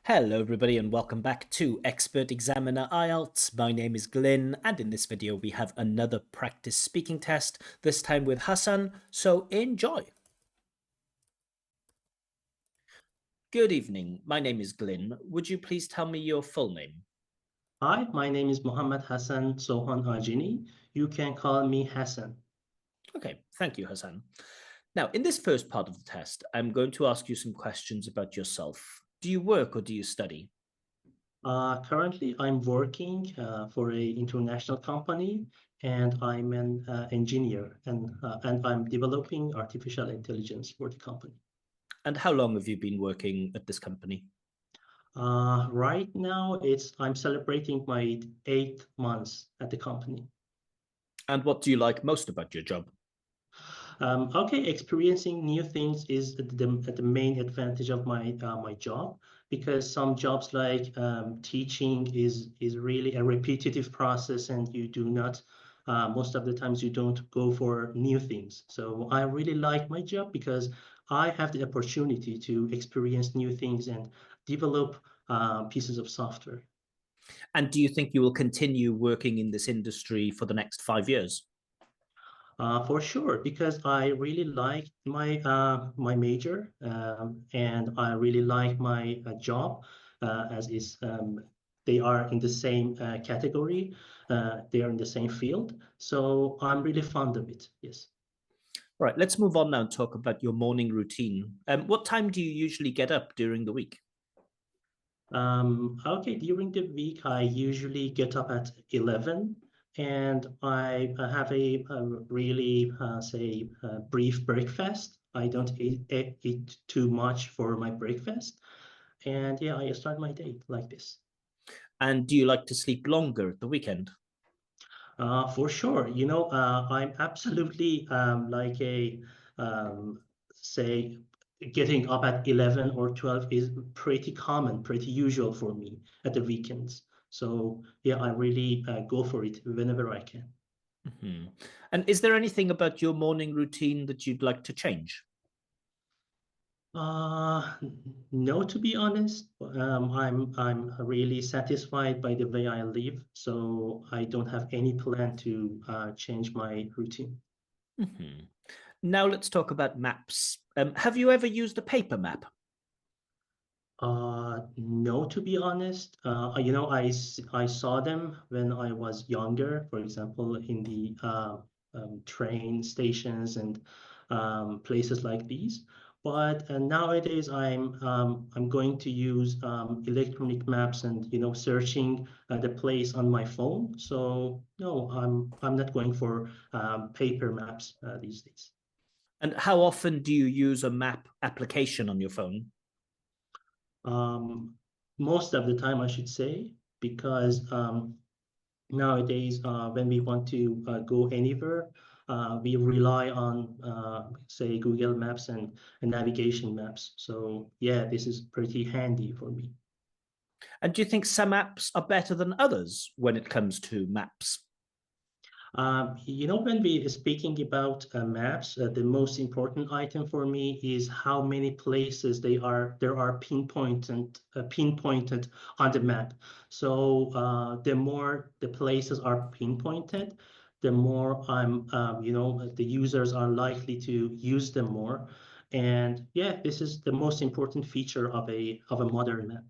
Hello everybody and welcome back to Expert Examiner IELTS. My name is Glyn and in this video we have another practice speaking test, this time with Hasan, so enjoy. Good evening, my name is Glyn. Would you please tell me your full name? Hi, my name is Mohammed Hasan Sohan Ajini. You can call me Hasan. Okay, thank you, Hasan. Now, in this first part of the test, I'm going to ask you some questions about yourself. Do you work or do you study? Currently, I'm working for an international company, and I'm an engineer, and I'm developing artificial intelligence for the company. And how long have you been working at this company? Right now, I'm celebrating my 8 months at the company. And what do you like most about your job? Okay, experiencing new things is the main advantage of my job, because some jobs like teaching is really a repetitive process, and you do not most of the times you don't go for new things. So I really like my job because I have the opportunity to experience new things and develop pieces of software. And do you think you will continue working in this industry for the next 5 years? For sure, because I really like my major, and I really like my job, as is they are in the same category, they are in the same field, so I'm really fond of it. Yes. All right, let's move on now and talk about your morning routine. What time do you usually get up during the week? Okay, during the week, I usually get up at 11, and I have a really, say, brief breakfast. I don't eat too much for my breakfast. And yeah, I start my day like this. And do you like to sleep longer at the weekend? For sure. I'm absolutely like say, getting up at 11 or 12 is pretty common, pretty usual for me at the weekends. So yeah, I really go for it whenever I can. Mhm. And is there anything about your morning routine that you'd like to change? Uh, no, to be honest, I'm really satisfied by the way I live, so I don't have any plan to change my routine. Mhm. Now let's talk about maps. Have you ever used a paper map? No, to be honest. I saw them when I was younger, for example, in the train stations and places like these. But nowadays, I'm going to use electronic maps and searching the place on my phone. So no, I'm not going for paper maps these days. And how often do you use a map application on your phone? Um, Most of the time, I should say, because nowadays, when we want to go anywhere, we rely on, say, Google Maps and navigation maps. So yeah, this is pretty handy for me. And do you think some apps are better than others when it comes to maps? When we speaking about maps, the most important item for me is how many places there are pinpointed on the map. So the more the places are pinpointed, the more the users are likely to use them more. And yeah, this is the most important feature of a modern map.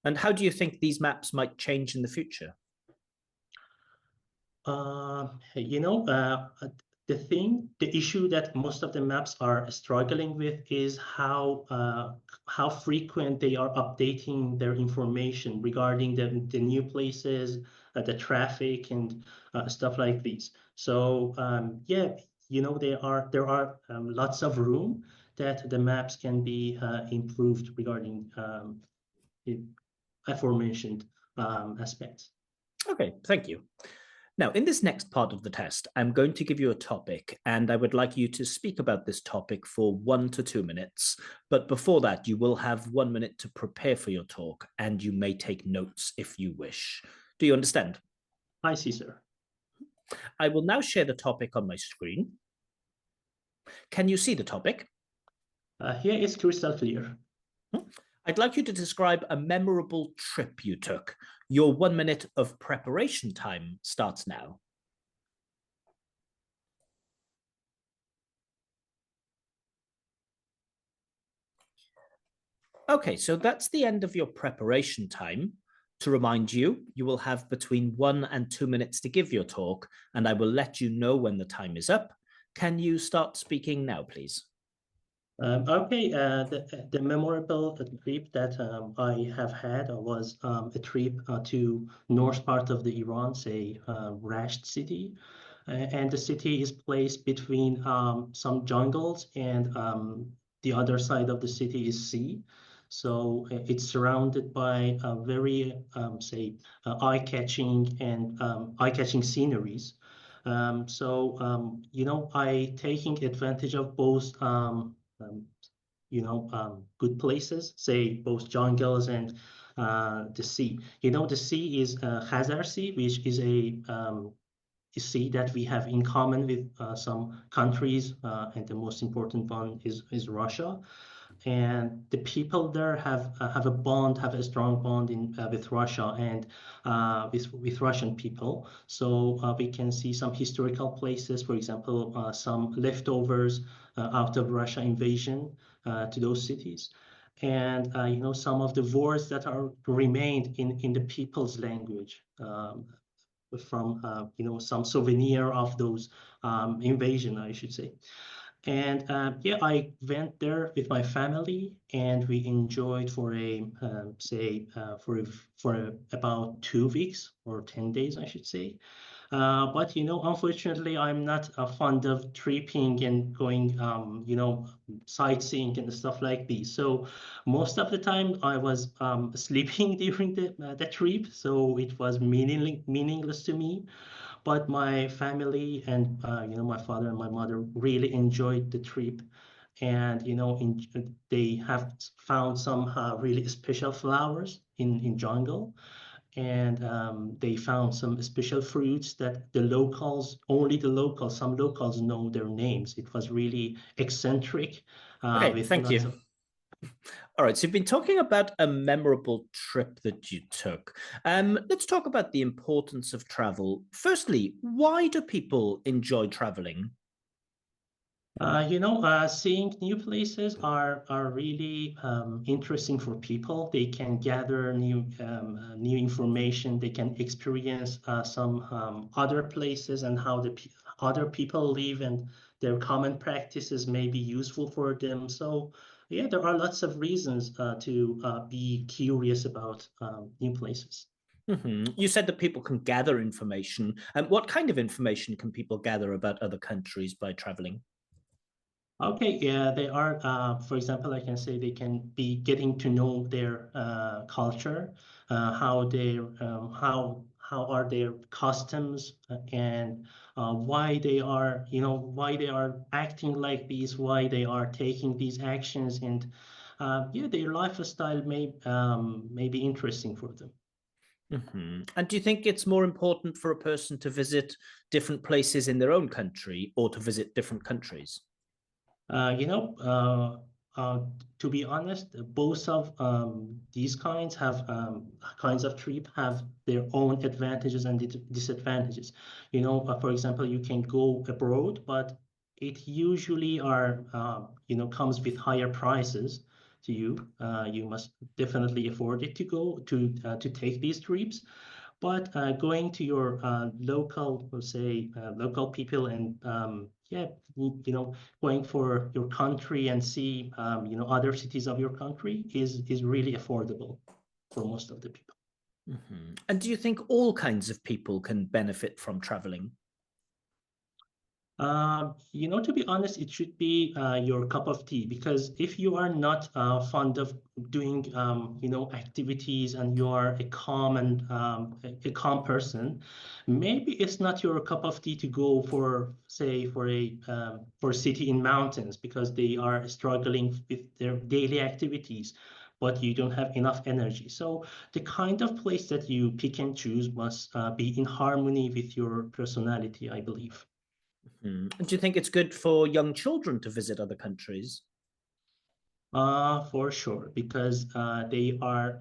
And how do you think these maps might change in the future? Uh, you know, uh, the issue that most of the maps are struggling with is how frequent they are updating their information regarding the new places, the traffic, and stuff like these. So yeah, there are lots of room that the maps can be improved regarding the aforementioned aspects. Okay, thank you. Now, in this next part of the test, I'm going to give you a topic, and I would like you to speak about this topic for 1 to 2 minutes. But before that, you will have 1 minute to prepare for your talk, and you may take notes if you wish. Do you understand? I see, sir. I will now share the topic on my screen. Can you see the topic? Here is crystal clear. I'd like you to describe a memorable trip you took. Your 1 minute of preparation time starts now. Okay, so that's the end of your preparation time. To remind you, you will have between 1 and 2 minutes to give your talk, and I will let you know when the time is up. Can you start speaking now, please? Okay, the memorable trip that I have had was a trip to north part of the Iran, say Rasht city, and the city is placed between some jungles and the other side of the city is sea. So it's surrounded by very, say, eye-catching and eye-catching sceneries. I taking advantage of both good places, say both jungles and the sea. The sea is Khazar Sea, which is a sea that we have in common with some countries, and the most important one is Russia. And the people there have a bond, have a strong bond with Russia and with Russian people. So we can see some historical places, for example, some leftovers out of Russia invasion to those cities. And some of the words that are remained in the people's language. From some souvenir of those invasion, I should say. And yeah, I went there with my family, and we enjoyed for about 2 weeks or 10 days, I should say. But unfortunately, I'm not fond of tripping and going, sightseeing and stuff like this. So most of the time, I was sleeping during the trip, so it was meaningless to me. But my family and my father and my mother really enjoyed the trip, and they have found some really special flowers in jungle, and they found some special fruits that only the locals, some locals know their names. It was really eccentric, Okay, with thank lots you. of. All right, so you've been talking about a memorable trip that you took. Let's talk about the importance of travel. Firstly, why do people enjoy traveling? Seeing new places are really interesting for people. They can gather new information. They can experience some other places and how other people live, and their common practices may be useful for them. So yeah, there are lots of reasons to be curious about new places. You said that people can gather information. And what kind of information can people gather about other countries by traveling? Okay, yeah, they are. For example, I can say they can be getting to know their culture, how are their customs, and why they are acting like this, why they are taking these actions, and yeah, their lifestyle may be interesting for them. And do you think it's more important for a person to visit different places in their own country or to visit different countries? Uh, you know, uh, to be honest, both of these kinds of trip have their own advantages and disadvantages. For example, you can go abroad, but it usually comes with higher prices to you. You must definitely afford it to take these trips. But going to your local, let's say, local people, and yeah, going for your country and see, other cities of your country is really affordable for most of the people. And do you think all kinds of people can benefit from traveling? To be honest, it should be your cup of tea, because if you are not fond of doing, activities, and you are a calm person, maybe it's not your cup of tea to go for, say, for a city in mountains, because they are struggling with their daily activities, but you don't have enough energy. So the kind of place that you pick and choose must be in harmony with your personality, I believe. And do you think it's good for young children to visit other countries? For sure, because they are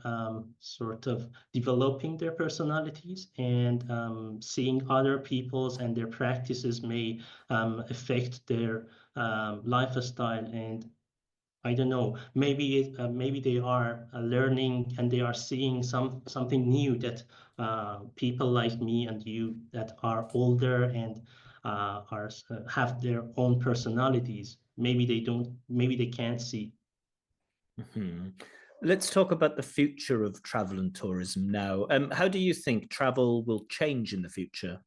sort of developing their personalities, and seeing other people's and their practices may affect their lifestyle. And I don't know, maybe they are learning, and they are seeing something new that people like me and you that are older and have their own personalities. Maybe they can't see. Mhm. Let's talk about the future of travel and tourism now. How do you think travel will change in the future?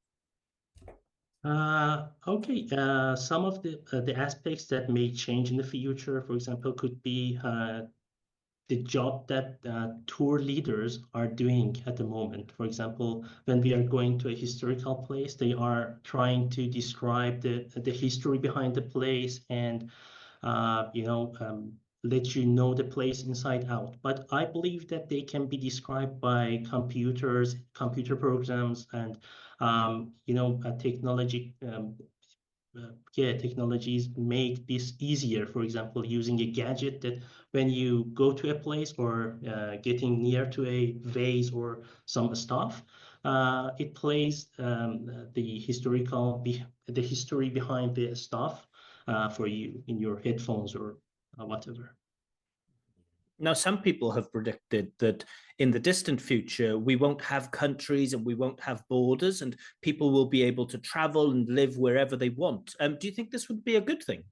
Okay. Some of the aspects that may change in the future, for example, could be the job that tour leaders are doing at the moment. For example, when we are going to a historical place, they are trying to describe the history behind the place, and let you know the place inside out. But I believe that they can be described by computers, computer programs, and technology. Technologies make this easier. For example, using a gadget that when you go to a place, or getting near to a vase or some stuff, it plays the history behind the stuff for you in your headphones or whatever. Now, some people have predicted that in the distant future, we won't have countries and we won't have borders, and people will be able to travel and live wherever they want. Do you think this would be a good thing?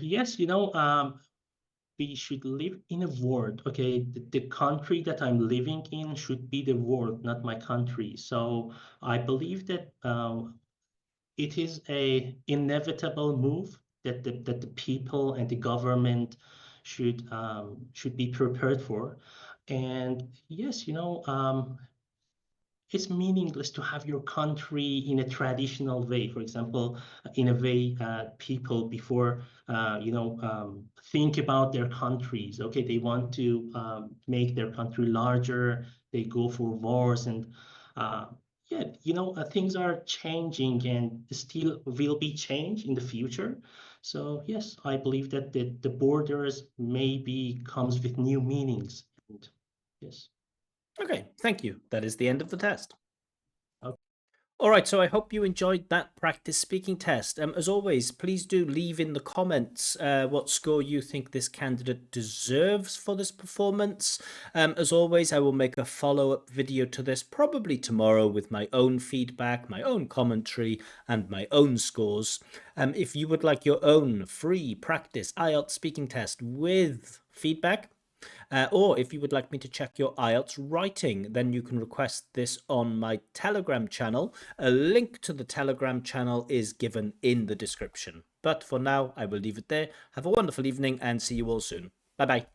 Yes, we should live in a world. Okay, the country that I'm living in should be the world, not my country. So I believe that it is a inevitable move that the people and the government should be prepared for. And yes, it's meaningless to have your country in a traditional way. For example, in a way people before think about their countries. Okay, they want to make their country larger. They go for wars, and uh, things are changing and still will be changed in the future. So yes, I believe that the borders maybe comes with new meanings. And yes. Okay, thank you. That is the end of the test. Okay. All right, so I hope you enjoyed that practice speaking test. As always, please do leave in the comments what score you think this candidate deserves for this performance. As always, I will make a follow-up video to this probably tomorrow with my own feedback, my own commentary, and my own scores. If you would like your own free practice IELTS speaking test with feedback, or if you would like me to check your IELTS writing, then you can request this on my Telegram channel. A link to the Telegram channel is given in the description. But for now, I will leave it there. Have a wonderful evening and see you all soon. Bye bye.